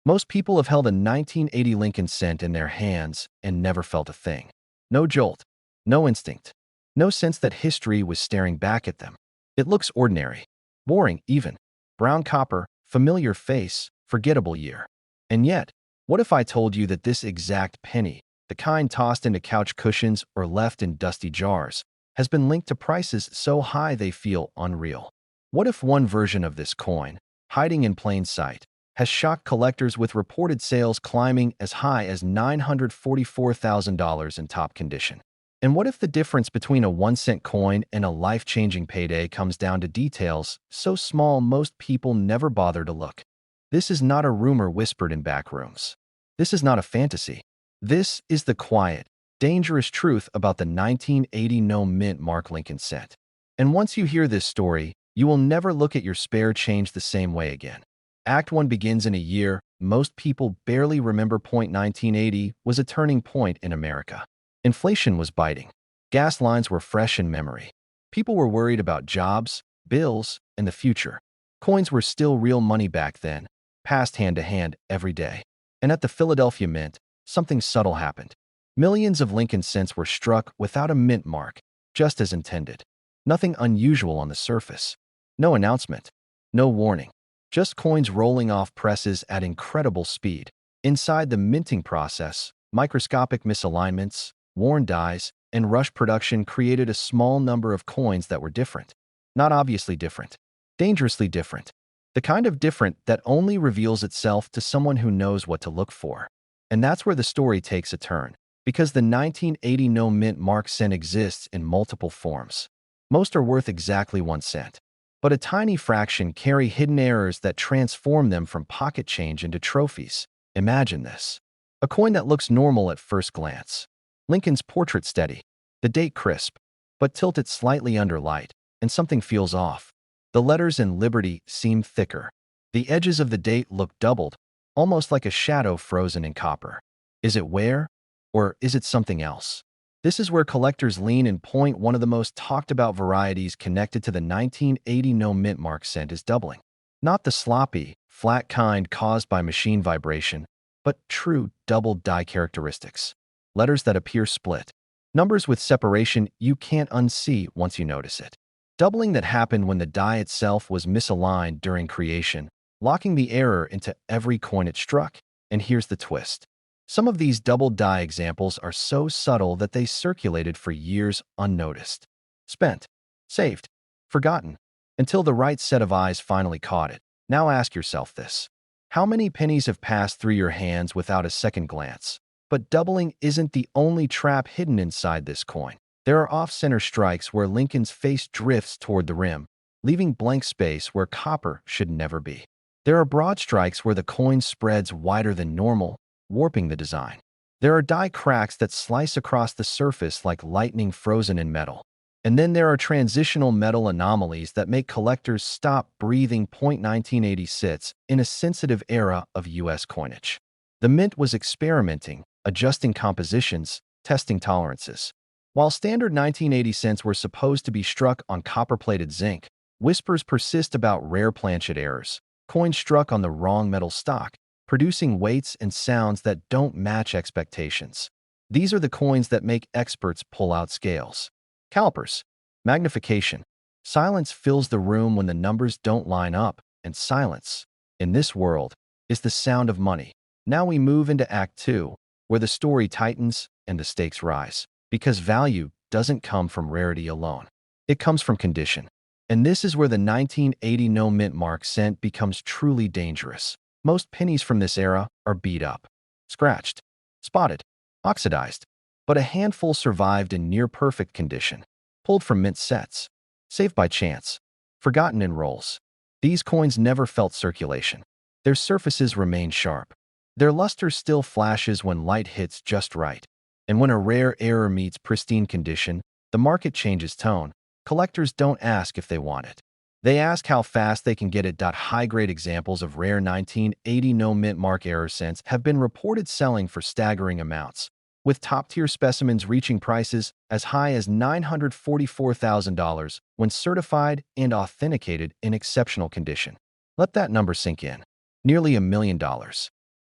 Most people have held a 1980 Lincoln cent in their hands and never felt a thing. No jolt, no instinct, no sense that history was staring back at them. It looks ordinary, boring even. Brown copper, familiar face, forgettable year. And yet, what if I told you that this exact penny, the kind tossed into couch cushions or left in dusty jars, has been linked to prices so high they feel unreal? What if one version of this coin, hiding in plain sight, has shocked collectors with reported sales climbing as high as $944,000 in top condition? And what if the difference between a 1-cent coin and a life-changing payday comes down to details so small most people never bother to look? This is not a rumor whispered in back rooms. This is not a fantasy. This is the quiet, dangerous truth about the 1980 no-mint Mark Lincoln cent. And once you hear this story, you will never look at your spare change the same way again. Act 1 begins in a year most people barely remember. 1980 was a turning point in America. Inflation was biting. Gas lines were fresh in memory. People were worried about jobs, bills, and the future. Coins were still real money back then, passed hand to hand every day. And at the Philadelphia Mint, something subtle happened. Millions of Lincoln cents were struck without a mint mark, just as intended. Nothing unusual on the surface. No announcement. No warning. Just coins rolling off presses at incredible speed. Inside the minting process, microscopic misalignments, worn dies, and rush production created a small number of coins that were different. Not obviously different. Dangerously different. The kind of different that only reveals itself to someone who knows what to look for. And that's where the story takes a turn, because the 1980 no-mint Mark cent exists in multiple forms. Most are worth exactly 1 cent. But a tiny fraction carry hidden errors that transform them from pocket change into trophies. Imagine this. A coin that looks normal at first glance. Lincoln's portrait steady, the date crisp, but tilted slightly under light, and something feels off. The letters in Liberty seem thicker. The edges of the date look doubled, almost like a shadow frozen in copper. Is it wear, or is it something else? This is where collectors lean and point. One of the most talked about varieties connected to the 1980 no-mint Mark cent is doubling. Not the sloppy, flat kind caused by machine vibration, but true doubled die characteristics. Letters that appear split. Numbers with separation you can't unsee once you notice it. Doubling that happened when the die itself was misaligned during creation, locking the error into every coin it struck. And here's the twist. Some of these doubled die examples are so subtle that they circulated for years unnoticed. Spent, saved, forgotten, until the right set of eyes finally caught it. Now ask yourself this. How many pennies have passed through your hands without a second glance? But doubling isn't the only trap hidden inside this coin. There are off-center strikes where Lincoln's face drifts toward the rim, leaving blank space where copper should never be. There are broad strikes where the coin spreads wider than normal, warping the design. There are die cracks that slice across the surface like lightning frozen in metal. And then there are transitional metal anomalies that make collectors stop breathing. 1980 sits in a sensitive era of U.S. coinage. The mint was experimenting, adjusting compositions, testing tolerances. While standard 1980 cents were supposed to be struck on copper-plated zinc, whispers persist about rare planchet errors, coins struck on the wrong metal stock, producing weights and sounds that don't match expectations. These are the coins that make experts pull out scales. Calipers, magnification. Silence fills the room when the numbers don't line up, and silence, in this world, is the sound of money. Now we move into Act 2, where the story tightens and the stakes rise. Because value doesn't come from rarity alone. It comes from condition. And this is where the 1980 no-mint Mark cent becomes truly dangerous. Most pennies from this era are beat up, scratched, spotted, oxidized, but a handful survived in near-perfect condition, pulled from mint sets, saved by chance, forgotten in rolls. These coins never felt circulation. Their surfaces remain sharp. Their luster still flashes when light hits just right. And when a rare error meets pristine condition, the market changes tone. Collectors don't ask if they want it. They ask how fast they can get it. High-grade examples of rare 1980 no-mint Mark error cents have been reported selling for staggering amounts, with top-tier specimens reaching prices as high as $944,000 when certified and authenticated in exceptional condition. Let that number sink in. Nearly $1 million.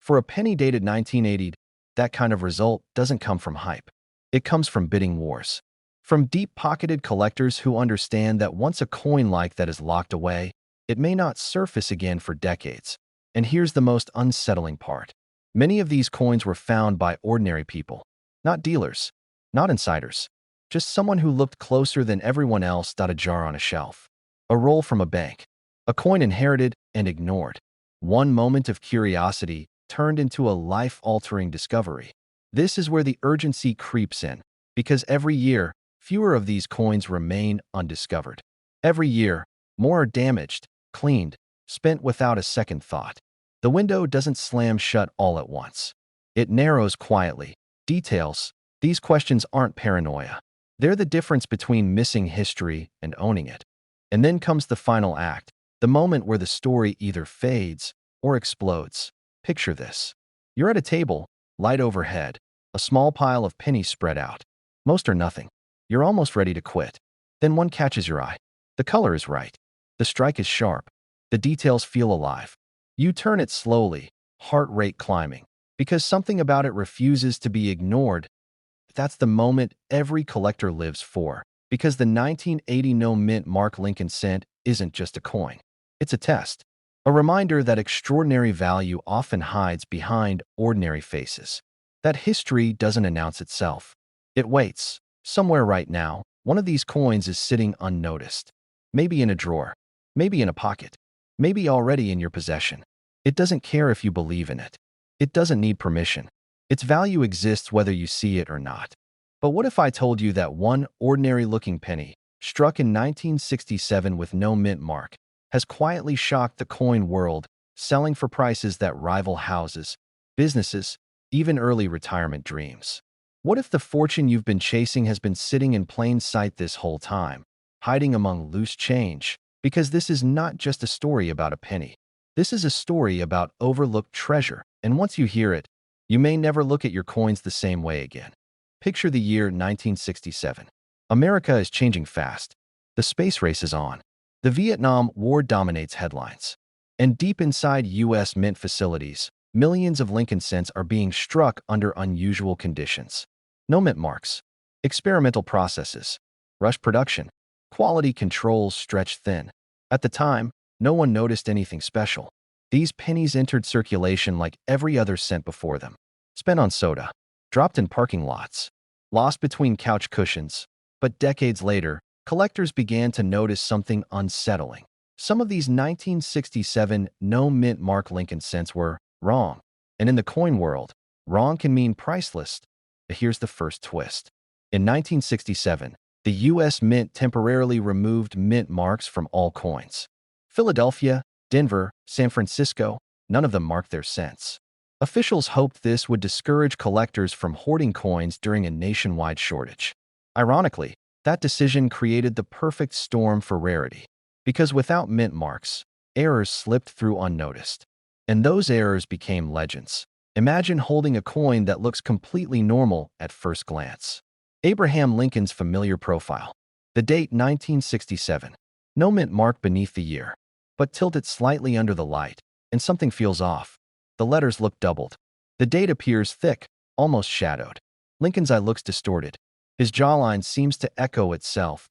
For a penny dated 1980, that kind of result doesn't come from hype. It comes from bidding wars. From deep-pocketed collectors who understand that once a coin like that is locked away, it may not surface again for decades. And here's the most unsettling part. Many of these coins were found by ordinary people, not dealers, not insiders, just someone who looked closer than everyone else. A jar on a shelf, a roll from a bank, a coin inherited and ignored. One moment of curiosity turned into a life-altering discovery. This is where the urgency creeps in, because every year, fewer of these coins remain undiscovered. Every year, more are damaged, cleaned, spent without a second thought. The window doesn't slam shut all at once. It narrows quietly. Details. These questions aren't paranoia. They're the difference between missing history and owning it. And then comes the final act, the moment where the story either fades or explodes. Picture this. You're at a table, light overhead, a small pile of pennies spread out. Most are nothing. You're almost ready to quit. Then one catches your eye. The color is right. The strike is sharp. The details feel alive. You turn it slowly, heart rate climbing, because something about it refuses to be ignored. That's the moment every collector lives for, because the 1980 no mint mark Lincoln cent isn't just a coin. It's a test, a reminder that extraordinary value often hides behind ordinary faces, that history doesn't announce itself. It waits. Somewhere right now, one of these coins is sitting unnoticed, maybe in a drawer, maybe in a pocket, maybe already in your possession. It doesn't care if you believe in it. It doesn't need permission. Its value exists whether you see it or not. But what if I told you that one ordinary-looking penny, struck in 1967 with no mint mark, has quietly shocked the coin world, selling for prices that rival houses, businesses, even early retirement dreams? What if the fortune you've been chasing has been sitting in plain sight this whole time, hiding among loose change? Because this is not just a story about a penny. This is a story about overlooked treasure, and once you hear it, you may never look at your coins the same way again. Picture the year 1967. America is changing fast. The space race is on. The Vietnam War dominates headlines. And deep inside U.S. mint facilities, millions of Lincoln cents are being struck under unusual conditions. No mint marks, experimental processes, rush production, quality controls stretched thin. At the time, no one noticed anything special. These pennies entered circulation like every other cent before them. Spent on soda, dropped in parking lots, lost between couch cushions. But decades later, collectors began to notice something unsettling. Some of these 1967 no mint mark Lincoln cents were wrong. And in the coin world, wrong can mean priceless. But here's the first twist. In 1967, the U.S. Mint temporarily removed mint marks from all coins. Philadelphia, Denver, San Francisco, none of them marked their cents. Officials hoped this would discourage collectors from hoarding coins during a nationwide shortage. Ironically, that decision created the perfect storm for rarity. Because without mint marks, errors slipped through unnoticed. And those errors became legends. Imagine holding a coin that looks completely normal at first glance. Abraham Lincoln's familiar profile. The date 1967. No mint mark beneath the year. But tilt it slightly under the light, and something feels off. The letters look doubled. The date appears thick, almost shadowed. Lincoln's eye looks distorted. His jawline seems to echo itself.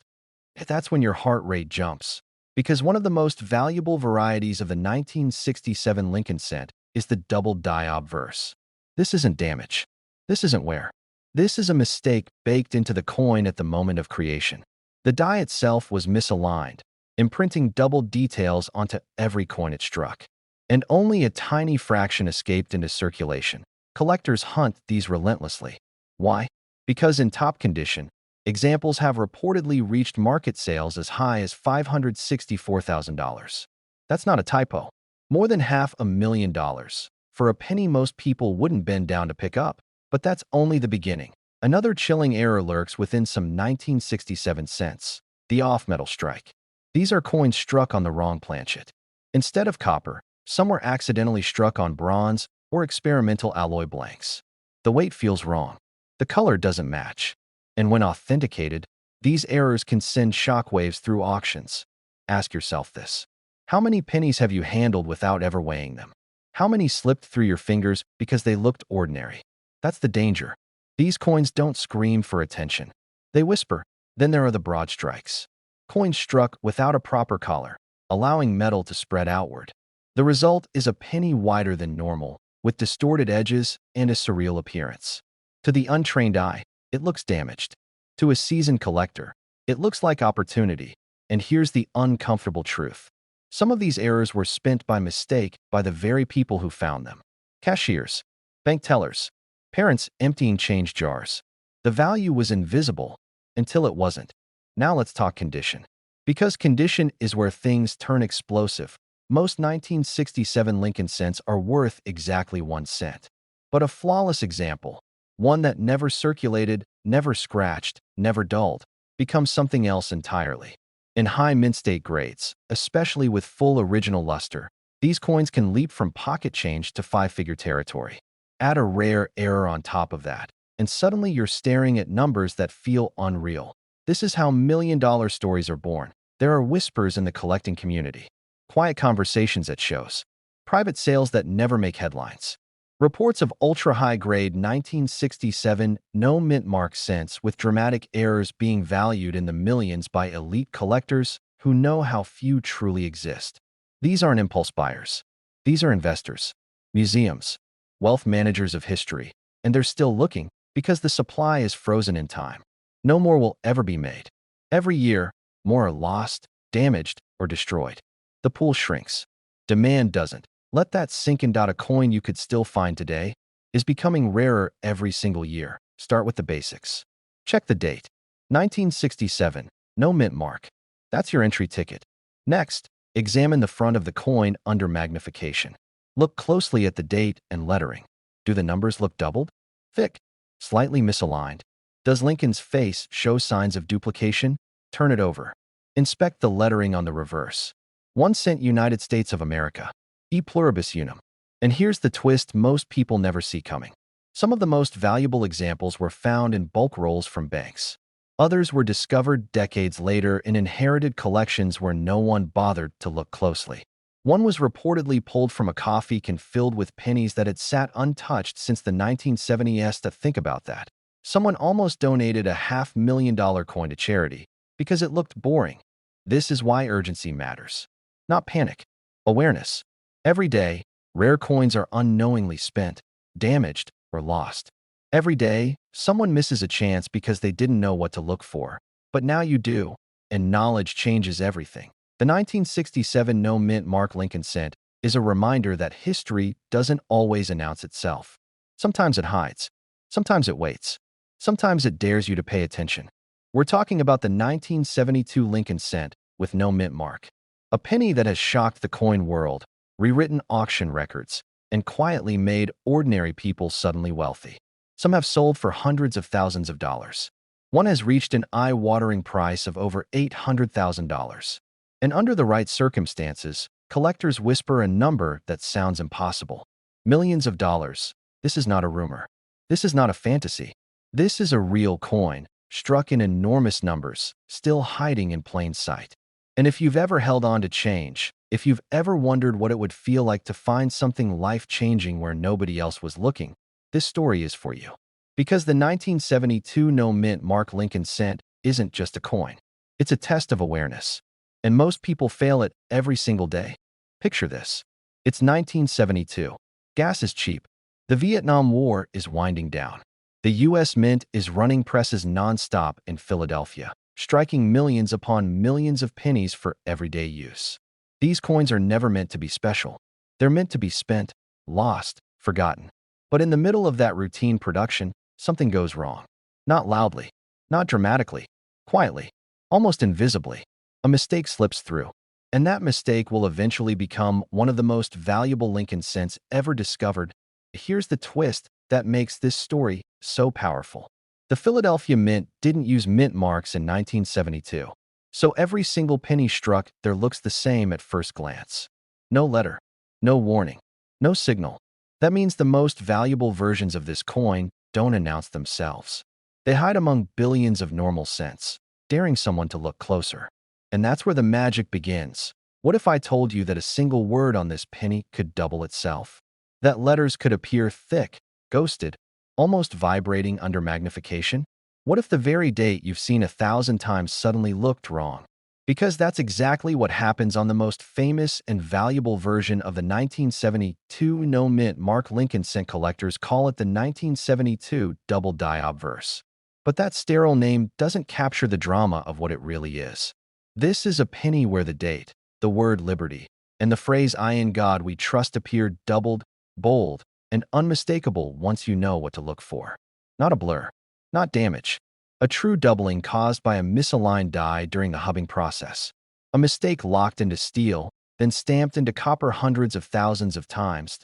That's when your heart rate jumps. Because one of the most valuable varieties of the 1967 Lincoln cent is the double die obverse. This isn't damage. This isn't wear. This is a mistake baked into the coin at the moment of creation. The die itself was misaligned, imprinting double details onto every coin it struck. And only a tiny fraction escaped into circulation. Collectors hunt these relentlessly. Why? Because in top condition, examples have reportedly reached market sales as high as $564,000. That's not a typo. More than $500,000 for a penny most people wouldn't bend down to pick up. But that's only the beginning. Another chilling error lurks within some 1967 cents, the off-metal strike. These are coins struck on the wrong planchet. Instead of copper, some were accidentally struck on bronze or experimental alloy blanks. The weight feels wrong. The color doesn't match. And when authenticated, these errors can send shockwaves through auctions. Ask yourself this. How many pennies have you handled without ever weighing them? How many slipped through your fingers because they looked ordinary? That's the danger. These coins don't scream for attention. They whisper. Then there are the broad strikes. Coins struck without a proper collar, allowing metal to spread outward. The result is a penny wider than normal, with distorted edges and a surreal appearance. To the untrained eye, it looks damaged. To a seasoned collector, it looks like opportunity. And here's the uncomfortable truth. Some of these errors were spent by mistake by the very people who found them. Cashiers, bank tellers, parents emptying change jars. The value was invisible until it wasn't. Now let's talk condition. Because condition is where things turn explosive, most 1967 Lincoln cents are worth exactly 1 cent. But a flawless example, one that never circulated, never scratched, never dulled, becomes something else entirely. In high mint state grades, especially with full original luster, these coins can leap from pocket change to five-figure territory. Add a rare error on top of that, and suddenly you're staring at numbers that feel unreal. This is how million-dollar stories are born. There are whispers in the collecting community, quiet conversations at shows, private sales that never make headlines. Reports of ultra-high-grade 1967 no-mint mark cents with dramatic errors being valued in the millions by elite collectors who know how few truly exist. These aren't impulse buyers. These are investors, museums, wealth managers of history, and they're still looking because the supply is frozen in time. No more will ever be made. Every year, more are lost, damaged, or destroyed. The pool shrinks. Demand doesn't. Let that sink in. A coin you could still find today is becoming rarer every single year. Start with the basics. Check the date. 1967, no mint mark. That's your entry ticket. Next, examine the front of the coin under magnification. Look closely at the date and lettering. Do the numbers look doubled? Thick? Slightly misaligned? Does Lincoln's face show signs of duplication? Turn it over. Inspect the lettering on the reverse. 1 cent United States of America. E pluribus unum. And here's the twist most people never see coming. Some of the most valuable examples were found in bulk rolls from banks. Others were discovered decades later in inherited collections where no one bothered to look closely. One was reportedly pulled from a coffee can filled with pennies that had sat untouched since the 1970s. To think about that. Someone almost donated a $500,000 coin to charity because it looked boring. This is why urgency matters. Not panic. Awareness. Every day, rare coins are unknowingly spent, damaged, or lost. Every day, someone misses a chance because they didn't know what to look for. But now you do, and knowledge changes everything. The 1967 no mint mark Lincoln cent is a reminder that history doesn't always announce itself. Sometimes it hides. Sometimes it waits. Sometimes it dares you to pay attention. We're talking about the 1972 Lincoln cent with no mint mark. A penny that has shocked the coin world, rewritten auction records, and quietly made ordinary people suddenly wealthy. Some have sold for hundreds of thousands of dollars. One has reached an eye-watering price of over $800,000. And under the right circumstances, collectors whisper a number that sounds impossible. Millions of dollars. This is not a rumor. This is not a fantasy. This is a real coin, struck in enormous numbers, still hiding in plain sight. And if you've ever held on to change, if you've ever wondered what it would feel like to find something life-changing where nobody else was looking, this story is for you. Because the 1972 no mint mark Lincoln cent isn't just a coin. It's a test of awareness. And most people fail it every single day. Picture this. It's 1972. Gas is cheap. The Vietnam War is winding down. The U.S. Mint is running presses nonstop in Philadelphia, striking millions upon millions of pennies for everyday use. These coins are never meant to be special. They're meant to be spent, lost, forgotten. But in the middle of that routine production, something goes wrong. Not loudly, not dramatically, quietly, almost invisibly. A mistake slips through. And that mistake will eventually become one of the most valuable Lincoln cents ever discovered. Here's the twist that makes this story so powerful. The Philadelphia Mint didn't use mint marks in 1972. So every single penny struck there looks the same at first glance. No letter, no warning, no signal. That means the most valuable versions of this coin don't announce themselves. They hide among billions of normal cents, daring someone to look closer. And that's where the magic begins. What if I told you that a single word on this penny could double itself? That letters could appear thick, ghosted, almost vibrating under magnification? What if the very date you've seen 1,000 times suddenly looked wrong? Because that's exactly what happens on the most famous and valuable version of the 1972 no-mint Mark Lincoln cent. Collectors call it the 1972 double die obverse. But that sterile name doesn't capture the drama of what it really is. This is a penny where the date, the word liberty, and the phrase "I in God we trust" appear doubled, bold, and unmistakable once you know what to look for. Not a blur, not damage. A true doubling caused by a misaligned die during the hubbing process. A mistake locked into steel, then stamped into copper hundreds of thousands of times.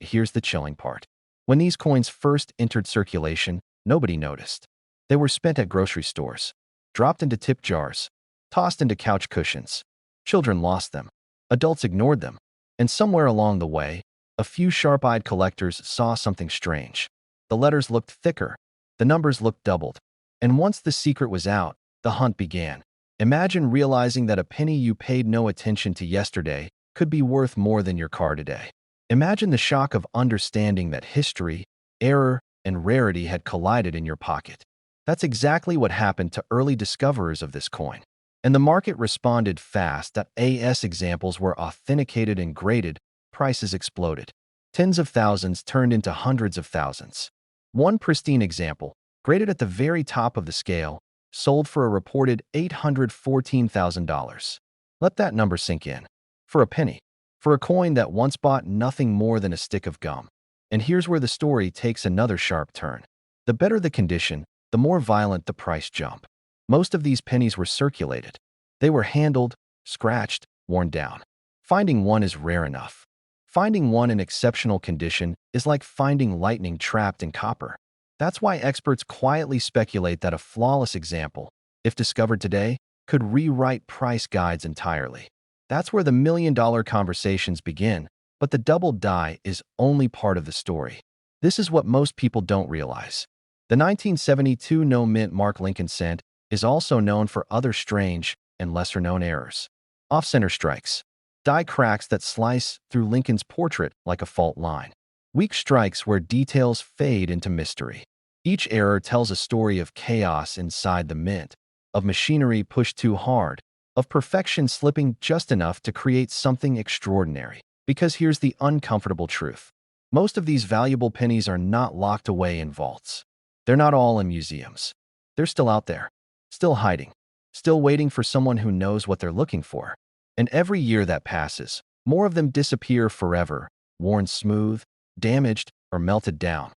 Here's the chilling part. When these coins first entered circulation, nobody noticed. They were spent at grocery stores, dropped into tip jars, tossed into couch cushions. Children lost them. Adults ignored them. And somewhere along the way, a few sharp-eyed collectors saw something strange. The letters looked thicker. The numbers looked doubled. And once the secret was out, the hunt began. Imagine realizing that a penny you paid no attention to yesterday could be worth more than your car today. Imagine the shock of understanding that history, error, and rarity had collided in your pocket. That's exactly what happened to early discoverers of this coin. And the market responded fast. As examples were authenticated and graded, prices exploded. Tens of thousands turned into hundreds of thousands. One pristine example, graded at the very top of the scale, sold for a reported $814,000. Let that number sink in. For a penny. For a coin that once bought nothing more than a stick of gum. And here's where the story takes another sharp turn. The better the condition, the more violent the price jump. Most of these pennies were circulated. They were handled, scratched, worn down. Finding one is rare enough. Finding one in exceptional condition is like finding lightning trapped in copper. That's why experts quietly speculate that a flawless example, if discovered today, could rewrite price guides entirely. That's where the million-dollar conversations begin, but the double die is only part of the story. This is what most people don't realize. The 1972 no-mint Mark Lincoln cent is also known for other strange and lesser-known errors. Off-center strikes. Die cracks that slice through Lincoln's portrait like a fault line. Weak strikes where details fade into mystery. Each error tells a story of chaos inside the mint, of machinery pushed too hard, of perfection slipping just enough to create something extraordinary. Because here's the uncomfortable truth. Most of these valuable pennies are not locked away in vaults. They're not all in museums. They're still out there, still hiding, still waiting for someone who knows what they're looking for. And every year that passes, more of them disappear forever, worn smooth, damaged, or melted down.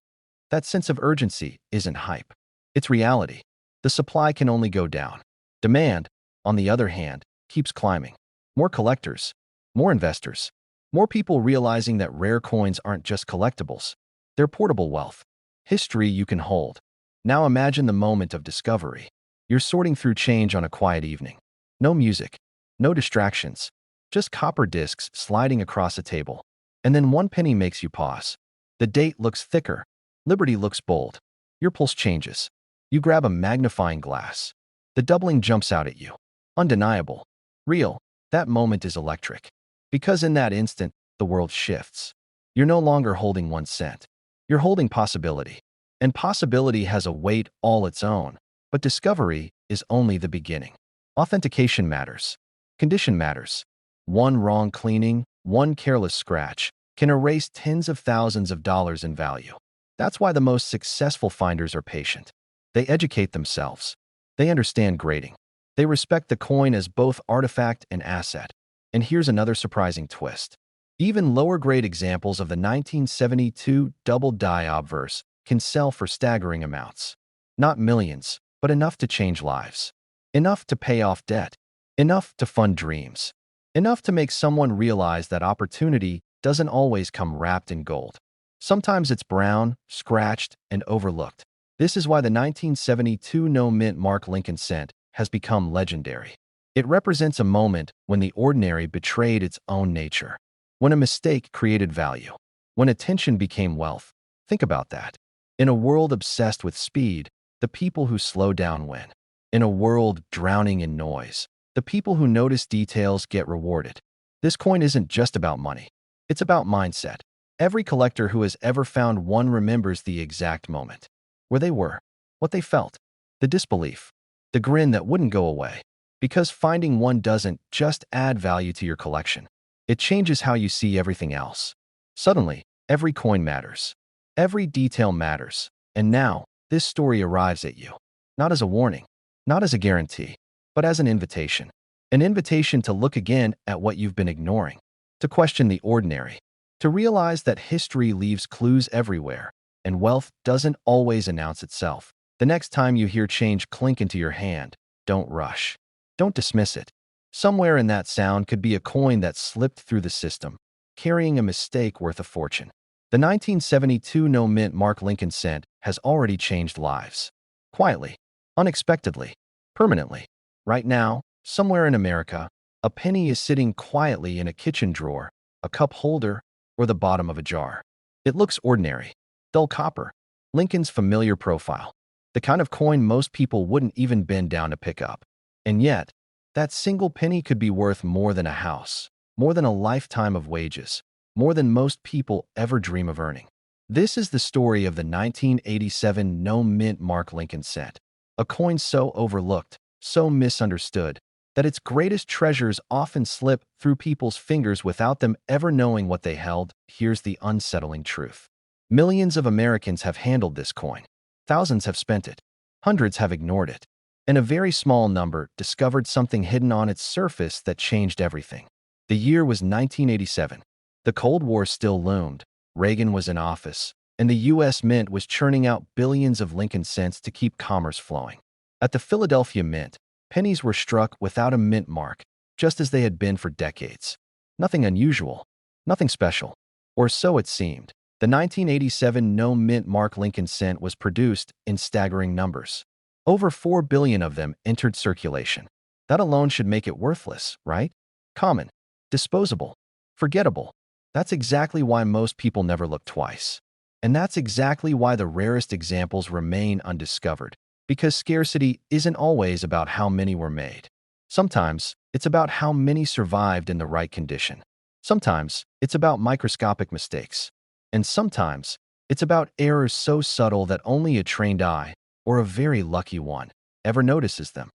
That sense of urgency isn't hype. It's reality. The supply can only go down. Demand, on the other hand, keeps climbing. More collectors, more investors, more people realizing that rare coins aren't just collectibles. They're portable wealth. History you can hold. Now imagine the moment of discovery. You're sorting through change on a quiet evening. No music, no distractions, just copper discs sliding across a table. And then one penny makes you pause. The date looks thicker. Liberty looks bold. Your pulse changes. You grab a magnifying glass. The doubling jumps out at you. Undeniable. Real. That moment is electric. Because in that instant, the world shifts. You're no longer holding 1 cent. You're holding possibility. And possibility has a weight all its own. But discovery is only the beginning. Authentication matters. Condition matters. One wrong cleaning, one careless scratch, can erase tens of thousands of dollars in value. That's why the most successful finders are patient. They educate themselves. They understand grading. They respect the coin as both artifact and asset. And here's another surprising twist. Even lower-grade examples of the 1972 double die obverse can sell for staggering amounts. Not millions, but enough to change lives. Enough to pay off debt. Enough to fund dreams. Enough to make someone realize that opportunity doesn't always come wrapped in gold. Sometimes it's brown, scratched, and overlooked. This is why the 1972 no-mint Mark Lincoln cent has become legendary. It represents a moment when the ordinary betrayed its own nature. When a mistake created value. When attention became wealth. Think about that. In a world obsessed with speed, the people who slow down win. In a world drowning in noise, the people who notice details get rewarded. This coin isn't just about money. It's about mindset. Every collector who has ever found one remembers the exact moment, where they were, what they felt, the disbelief, the grin that wouldn't go away. Because finding one doesn't just add value to your collection. It changes how you see everything else. Suddenly, every coin matters. Every detail matters. And now, this story arrives at you. Not as a warning, not as a guarantee, but as an invitation. An invitation to look again at what you've been ignoring, to question the ordinary, to realize that history leaves clues everywhere, and wealth doesn't always announce itself. The next time you hear change clink into your hand, don't rush. Don't dismiss it. Somewhere in that sound could be a coin that slipped through the system, carrying a mistake worth a fortune. The 1972 no-mint Mark Lincoln cent has already changed lives. Quietly, unexpectedly, permanently. Right now, somewhere in America, a penny is sitting quietly in a kitchen drawer, a cup holder, or the bottom of a jar. It looks ordinary, dull copper, Lincoln's familiar profile, the kind of coin most people wouldn't even bend down to pick up. And yet, that single penny could be worth more than a house, more than a lifetime of wages, more than most people ever dream of earning. This is the story of the 1987 no-mint Mark Lincoln cent, a coin so overlooked, so misunderstood, that its greatest treasures often slip through people's fingers without them ever knowing what they held. Here's the unsettling truth. Millions of Americans have handled this coin. Thousands have spent it. Hundreds have ignored it. And a very small number discovered something hidden on its surface that changed everything. The year was 1987. The Cold War still loomed. Reagan was in office, and the U.S. Mint was churning out billions of Lincoln cents to keep commerce flowing. At the Philadelphia Mint, pennies were struck without a mint mark, just as they had been for decades. Nothing unusual, nothing special, or so it seemed. The 1987 no-mint Mark Lincoln cent was produced in staggering numbers. Over 4 billion of them entered circulation. That alone should make it worthless, right? Common, disposable, forgettable. That's exactly why most people never look twice. And that's exactly why the rarest examples remain undiscovered. Because scarcity isn't always about how many were made. Sometimes, it's about how many survived in the right condition. Sometimes, it's about microscopic mistakes. And sometimes, it's about errors so subtle that only a trained eye, or a very lucky one, ever notices them.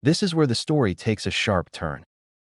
This is where the story takes a sharp turn.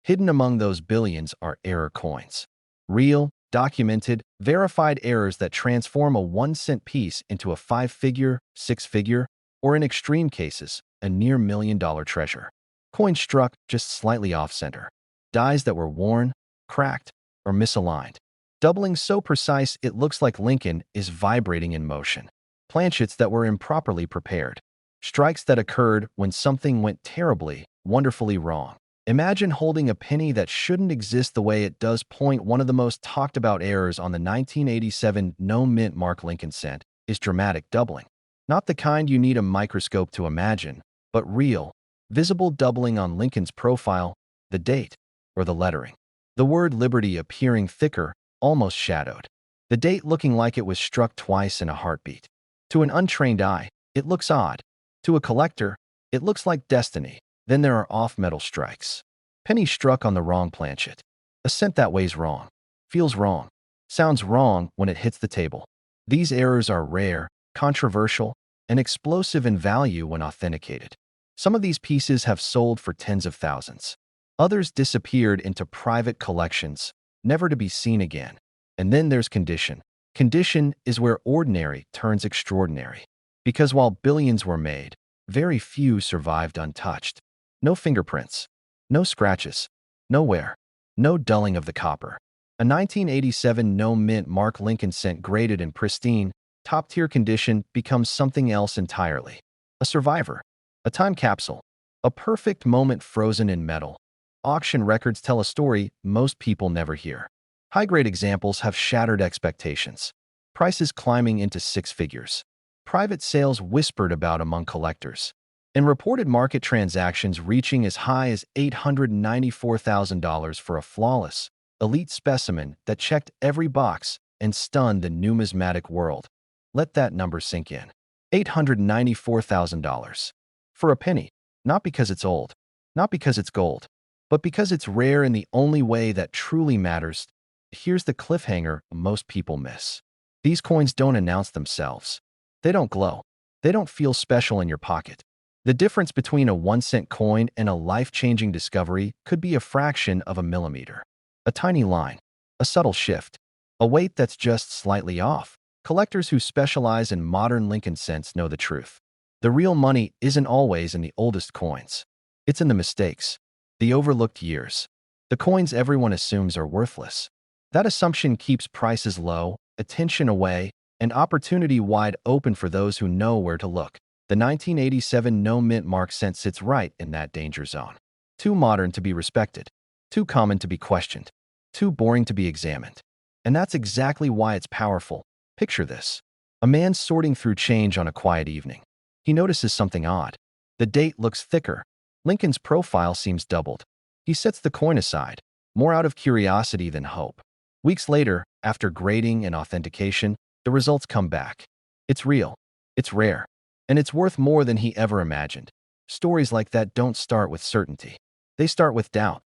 Hidden among those billions are error coins. Real, documented, verified errors that transform a 1-cent piece into a 5-figure, 6-figure, or in extreme cases, a near $1-million treasure. Coins struck just slightly off-center. Dies that were worn, cracked, or misaligned. Doubling so precise it looks like Lincoln is vibrating in motion. Planchets that were improperly prepared. Strikes that occurred when something went terribly, wonderfully wrong. Imagine holding a penny that shouldn't exist the way it does. One of the most talked about errors on the 1987 no-mint Mark Lincoln cent is dramatic doubling. Not the kind you need a microscope to imagine, but real, visible doubling on Lincoln's profile, the date, or the lettering. The word liberty appearing thicker, almost shadowed. The date looking like it was struck twice in a heartbeat. To an untrained eye, it looks odd. To a collector, it looks like destiny. Then there are off-metal strikes. Penny struck on the wrong planchet. A cent that weighs wrong, feels wrong, sounds wrong when it hits the table. These errors are rare, controversial, and explosive in value when authenticated. Some of these pieces have sold for tens of thousands. Others disappeared into private collections, never to be seen again. And then there's condition. Condition is where ordinary turns extraordinary. Because while billions were made, very few survived untouched. No fingerprints, no scratches, no wear, no dulling of the copper. A 1987 no-mint Mark Lincoln cent graded in pristine, top-tier condition becomes something else entirely. A survivor, a time capsule, a perfect moment frozen in metal. Auction records tell a story most people never hear. High-grade examples have shattered expectations. Prices climbing into 6 figures. Private sales whispered about among collectors. And reported market transactions reaching as high as $894,000 for a flawless, elite specimen that checked every box and stunned the numismatic world. Let that number sink in. $894,000. For a penny, not because it's old, not because it's gold, but because it's rare in the only way that truly matters. here's the cliffhanger most people miss. These coins don't announce themselves. They don't glow. They don't feel special in your pocket. The difference between a 1-cent coin and a life-changing discovery could be a fraction of a millimeter. A tiny line, a subtle shift, a weight that's just slightly off. Collectors who specialize in modern Lincoln cents know the truth. The real money isn't always in the oldest coins. It's in the mistakes, the overlooked years, the coins everyone assumes are worthless. That assumption keeps prices low, attention away, and opportunity wide open for those who know where to look. The 1987 no-mint mark cent sits right in that danger zone. Too modern to be respected, too common to be questioned, too boring to be examined. And that's exactly why it's powerful. Picture this. A man sorting through change on a quiet evening. He notices something odd. The date looks thicker. Lincoln's profile seems doubled. He sets the coin aside, more out of curiosity than hope. Weeks later, after grading and authentication, the results come back. It's real. It's rare. And it's worth more than he ever imagined. Stories like that don't start with certainty. They start with doubt.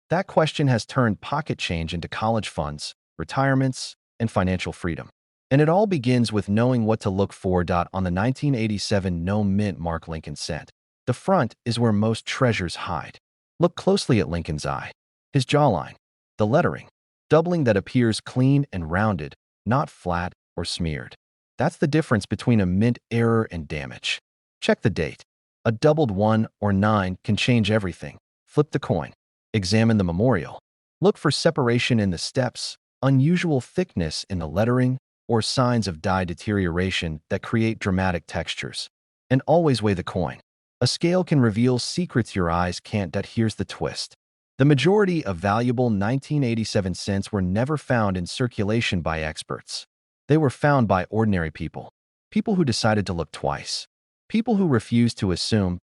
That question has turned pocket change into college funds, retirements, and financial freedom. And it all begins with knowing what to look for. On the 1987 no-mint mark Lincoln cent. The front is where most treasures hide. Look closely at Lincoln's eye, his jawline, the lettering, doubling that appears clean and rounded, not flat or smeared. That's the difference between a mint error and damage. Check the date. A doubled 1 or 9 can change everything. Flip the coin. Examine the memorial. Look for separation in the steps, unusual thickness in the lettering, or signs of dye deterioration that create dramatic textures. And always weigh the coin. A scale can reveal secrets your eyes can't. Here's the twist. The majority of valuable 1987 cents were never found in circulation by experts. They were found by ordinary people. People who decided to look twice. People who refused to assume.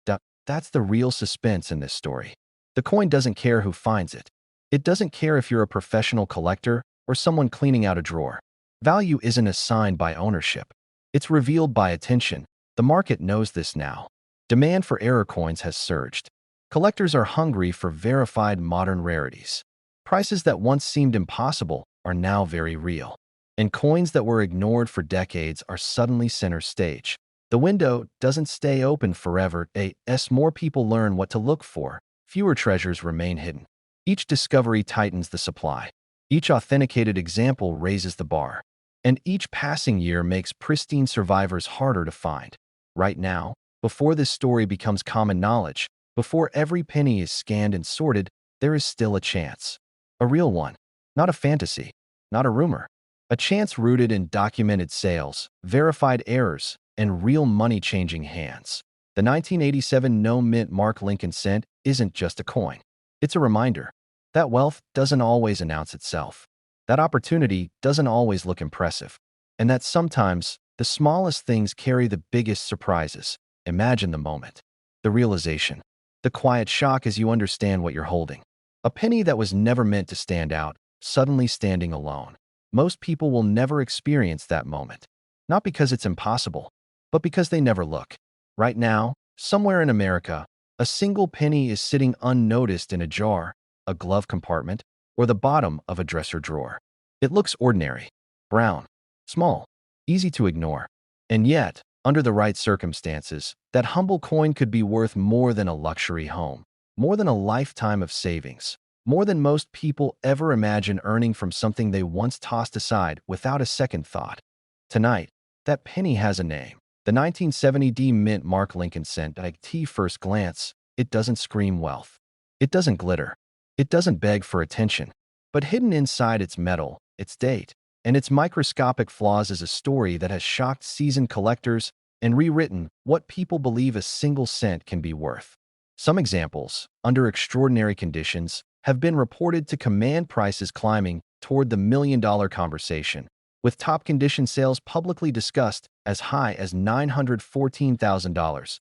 That's the real suspense in this story. The coin doesn't care who finds it. It doesn't care if you're a professional collector or someone cleaning out a drawer. Value isn't assigned by ownership. It's revealed by attention. The market knows this now. Demand for error coins has surged. Collectors are hungry for verified modern rarities. Prices that once seemed impossible are now very real. And coins that were ignored for decades are suddenly center stage. The window doesn't stay open forever. As more people learn what to look for, fewer treasures remain hidden. Each discovery tightens the supply. Each authenticated example raises the bar. And each passing year makes pristine survivors harder to find. Right now, before this story becomes common knowledge, before every penny is scanned and sorted, there is still a chance. A real one. Not a fantasy. Not a rumor. A chance rooted in documented sales, verified errors, and real money-changing hands. The 1987 no-mint mark Lincoln cent isn't just a coin. It's a reminder that wealth doesn't always announce itself. That opportunity doesn't always look impressive. And that sometimes the smallest things carry the biggest surprises. Imagine the moment. The realization. The quiet shock as you understand what you're holding. A penny that was never meant to stand out, suddenly standing alone. Most people will never experience that moment. Not because it's impossible, but because they never look. Right now, somewhere in America, a single penny is sitting unnoticed in a jar, a glove compartment, or the bottom of a dresser drawer. It looks ordinary, brown, small, easy to ignore. And yet, under the right circumstances, that humble coin could be worth more than a luxury home, more than a lifetime of savings, more than most people ever imagine earning from something they once tossed aside without a second thought. Tonight, that penny has a name. The 1970 D mint mark Lincoln cent. At first glance, it doesn't scream wealth. It doesn't glitter. It doesn't beg for attention. But hidden inside its metal, its date, and its microscopic flaws is a story that has shocked seasoned collectors and rewritten what people believe a single cent can be worth. Some examples, under extraordinary conditions, have been reported to command prices climbing toward the million-dollar conversation, with top condition sales publicly discussed as high as $914,000.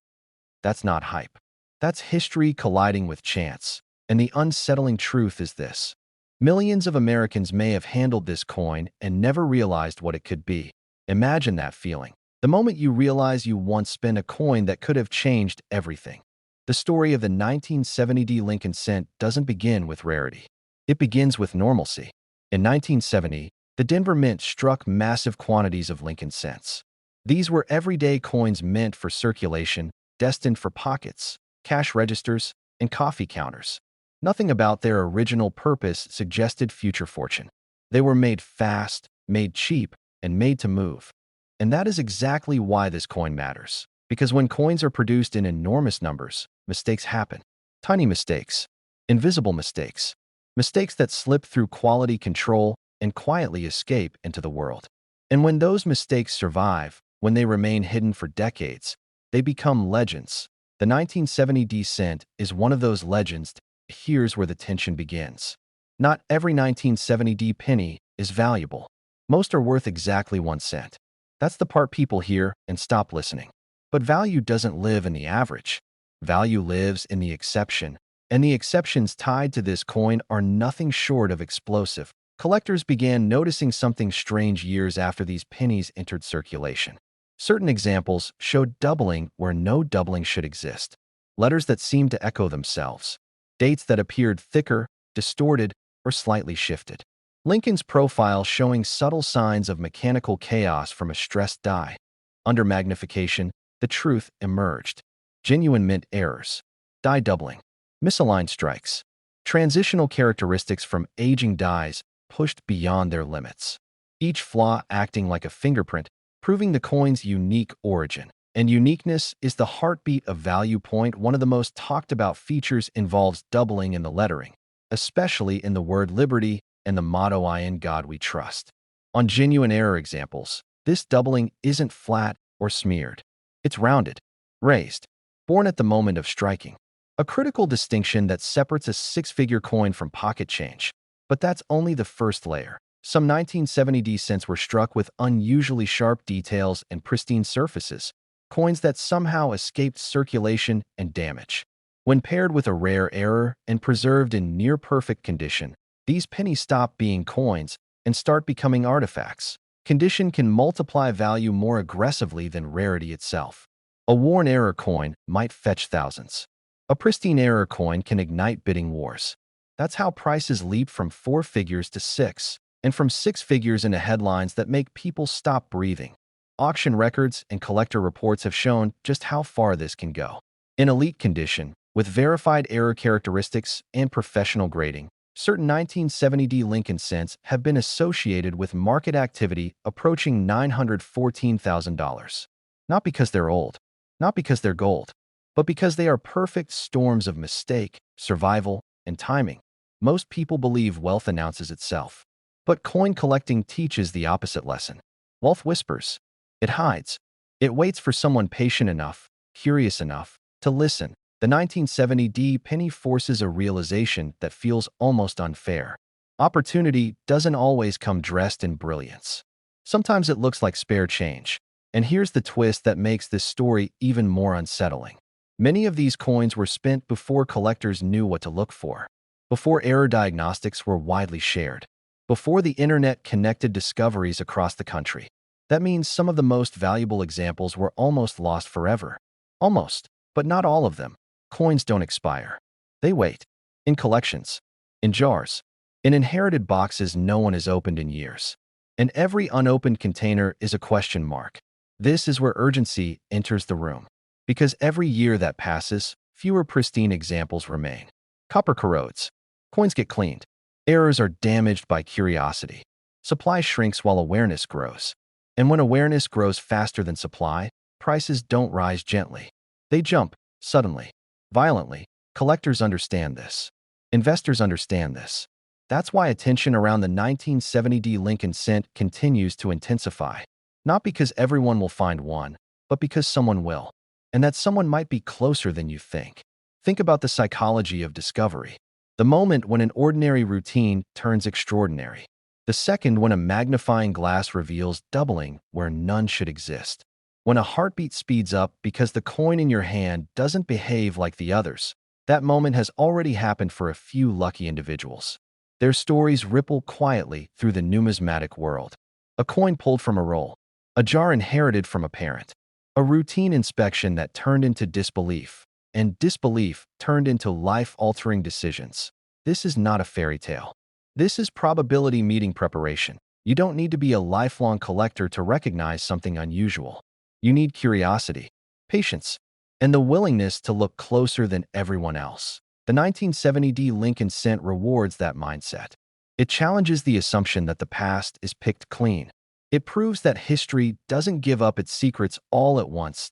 That's not hype. That's history colliding with chance. And the unsettling truth is this. Millions of Americans may have handled this coin and never realized what it could be. Imagine that feeling. The moment you realize you once spent a coin that could have changed everything. The story of the 1970 D Lincoln cent doesn't begin with rarity. It begins with normalcy. In 1970, the Denver Mint struck massive quantities of Lincoln cents. These were everyday coins meant for circulation, destined for pockets, cash registers, and coffee counters. Nothing about their original purpose suggested future fortune. They were made fast, made cheap, and made to move. And that is exactly why this coin matters. Because when coins are produced in enormous numbers, mistakes happen. Tiny mistakes, invisible mistakes, mistakes that slip through quality control and quietly escape into the world. And when those mistakes survive, when they remain hidden for decades, they become legends. The 1970 D cent is one of those legends. Here's where the tension begins. Not every 1970 D penny is valuable. Most are worth exactly 1 cent. That's the part people hear and stop listening. But value doesn't live in the average. Value lives in the exception. And the exceptions tied to this coin are nothing short of explosive. Collectors began noticing something strange years after these pennies entered circulation. Certain examples showed doubling where no doubling should exist. Letters that seemed to echo themselves. Dates that appeared thicker, distorted, or slightly shifted. Lincoln's profile showing subtle signs of mechanical chaos from a stressed die. Under magnification, the truth emerged. Genuine mint errors. Die doubling. Misaligned strikes. Transitional characteristics from aging dies pushed beyond their limits. Each flaw acting like a fingerprint, proving the coin's unique origin. And uniqueness is the heartbeat of value point. One of the most talked about features involves doubling in the lettering, especially in the word liberty and the motto "I in God we trust." On genuine error examples, this doubling isn't flat or smeared. It's rounded, raised, born at the moment of striking. A critical distinction that separates a six-figure coin from pocket change. But that's only the first layer. Some 1970 D cents were struck with unusually sharp details and pristine surfaces, coins that somehow escaped circulation and damage. When paired with a rare error and preserved in near-perfect condition, these pennies stop being coins and start becoming artifacts. Condition can multiply value more aggressively than rarity itself. A worn error coin might fetch thousands. A pristine error coin can ignite bidding wars. That's how prices leap from 4 figures to 6, and from 6 figures into headlines that make people stop breathing. Auction records and collector reports have shown just how far this can go. In elite condition, with verified error characteristics and professional grading, certain 1970 D Lincoln cents have been associated with market activity approaching $914,000. Not because they're old, not because they're gold, but because they are perfect storms of mistake, survival, and timing. Most people believe wealth announces itself. But coin collecting teaches the opposite lesson. Wealth whispers. It hides. It waits for someone patient enough, curious enough, to listen. The 1970 D penny forces a realization that feels almost unfair. Opportunity doesn't always come dressed in brilliance. Sometimes it looks like spare change. And here's the twist that makes this story even more unsettling. Many of these coins were spent before collectors knew what to look for, before error diagnostics were widely shared, before the internet connected discoveries across the country. That means some of the most valuable examples were almost lost forever. Almost, but not all of them. Coins don't expire. They wait. In collections. In jars. In inherited boxes no one has opened in years. And every unopened container is a question mark. This is where urgency enters the room. Because every year that passes, fewer pristine examples remain. Copper corrodes. Coins get cleaned. Errors are damaged by curiosity. Supply shrinks while awareness grows. And when awareness grows faster than supply, prices don't rise gently. They jump, suddenly, violently. Collectors understand this. Investors understand this. That's why attention around the 1970 D Lincoln cent continues to intensify. Not because everyone will find one, but because someone will. And that someone might be closer than you think. Think about the psychology of discovery. The moment when an ordinary routine turns extraordinary. The second when a magnifying glass reveals doubling where none should exist. When a heartbeat speeds up because the coin in your hand doesn't behave like the others. That moment has already happened for a few lucky individuals. Their stories ripple quietly through the numismatic world. A coin pulled from a roll. A jar inherited from a parent. A routine inspection that turned into disbelief, and disbelief turned into life-altering decisions. This is not a fairy tale. This is probability meeting preparation. You don't need to be a lifelong collector to recognize something unusual. You need curiosity, patience, and the willingness to look closer than everyone else. The 1970 Lincoln cent rewards that mindset. It challenges the assumption that the past is picked clean. It proves that history doesn't give up its secrets all at once.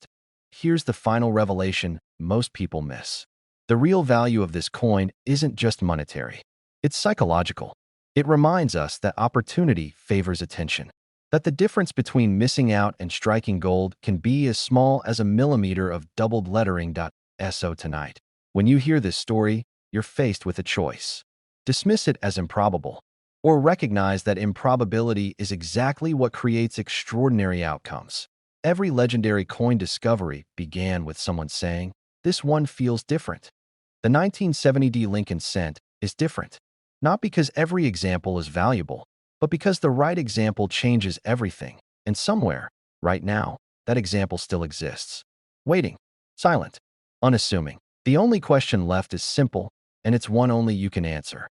Here's the final revelation most people miss. The real value of this coin isn't just monetary. It's psychological. It reminds us that opportunity favors attention, that the difference between missing out and striking gold can be as small as a millimeter of doubled lettering. So tonight, when you hear this story, you're faced with a choice. Dismiss it as improbable, or recognize that improbability is exactly what creates extraordinary outcomes. Every legendary coin discovery began with someone saying, "This one feels different." The 1970 Lincoln cent is different, not because every example is valuable, but because the right example changes everything. And somewhere, right now, that example still exists. Waiting, silent, unassuming. The only question left is simple, and it's one only you can answer.